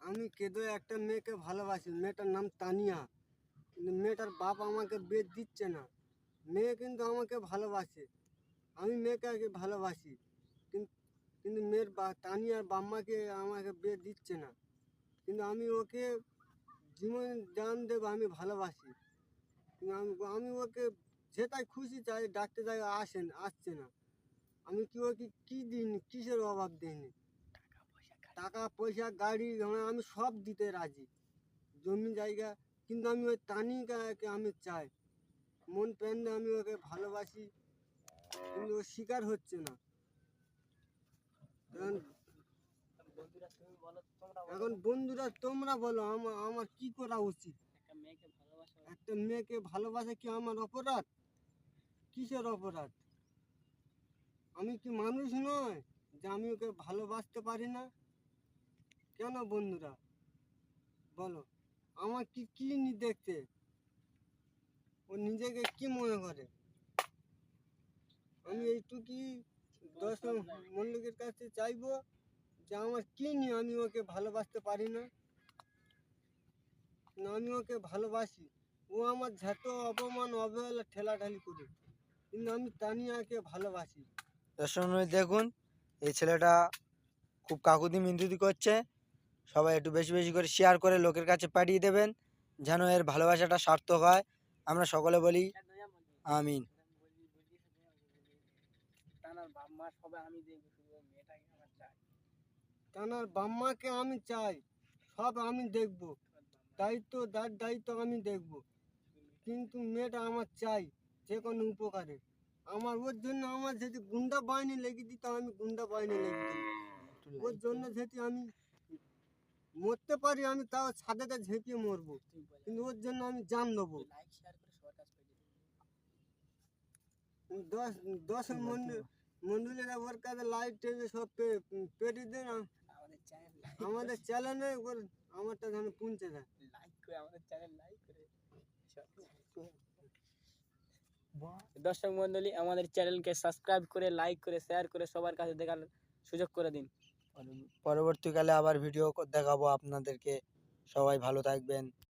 আমি কেঁদো একটা মেয়েকে ভালোবাসি, মেয়েটার নাম তানিয়া। কিন্তু মেয়েটার বাপ আমাকে বিয়ে দিচ্ছে না। মেয়ে কিন্তু আমাকে ভালোবাসে, আমি মেয়েকে ভালোবাসি, কিন্তু কিন্তু তানিয়ার বাম্মাকে আমাকে বিয়ে দিচ্ছে না। কিন্তু আমি ওকে জীবন জান দেবো, আমি ভালোবাসি। কিন্তু আমি ওকে যেটাই খুশি চাই ডাকতে যাই, আসছে না। আমি কি ওকে কী দিইনি, কিসের অভাব দিইনি? টাকা পয়সা গাড়ি ঘোড়া আমি সব দিতে রাজি, জমি জায়গা। কিন্তু আমি ওই তানিকাকে আমি চাই, মন প্রাণ দিয়ে আমি ওকে ভালোবাসি, কিন্তু ও শিকার হচ্ছে না। এখন বন্ধুরা তোমরা বলো আমার কি করা উচিত? একটা মেয়েকে ভালোবাসা কি আমার অপরাধ? কিসের অপরাধ? আমি কি মানুষ নয় যে আমি ওকে ভালোবাসতে পারি না? কেন বন্ধুরা বলো, আমার কি দেখতে ও নিজেকে কি মনে করে? আমি এইটুকুই দর্শক মল্লিকের কাছে চাইবো যে আমার কি নিয়ে আমি ওকে ভালোবাসতে পারি না? না, আমি ওকে ভালোবাসি। ও আমার যত অপমান অবহেলা ঠেলাঠালি করে, কিন্তু আমি তানিয়াকে ভালোবাসি। দর্শক দেখুন, এই ছেলেটা খুব কাকুতি মিনতি করছে। সবাই একটু বেশি বেশি করে শেয়ার করে লোকের কাছে পাঠিয়ে দেবেন, যেন এর ভালোবাসাটা সার্থক হয়। আমরা সকলে বলি আমিন। তানার বাম্মাকে আমি চাই, সব আমি দেখব, দায়িত্ব আমি দেখব। কিন্তু মেয়েটা আমার চাই যে কোনো উপকারে। ওর জন্য আমার যদি গুন্ডা বাহিনী লেগে দিত, আমি গুন্ডা বাহিনী লেগে দিই। ওর জন্য যদি আমি মরতে পারি, আমি তাও ছাদেতে ঝেঁপিয়ে মরবো, কিন্তু ওর জন্য আমি জান নেবো। দশ দশ মন্ডলেরা ওর কাছে লাইট টেনে সব পেরে দেন। আমাদের চ্যানেলে ওর আমারটা যেন পৌঁছে যায়। দর্শক মন্ডলী, আমাদের চ্যানেলকে সাবস্ক্রাইব করে, লাইক করে, শেয়ার করে সবার কাছে দেখার সুযোগ করে দিন। পরবর্তীকালে আবার ভিডিও দেখাবো আপনাদেরকে। সবাই ভালো থাকবেন।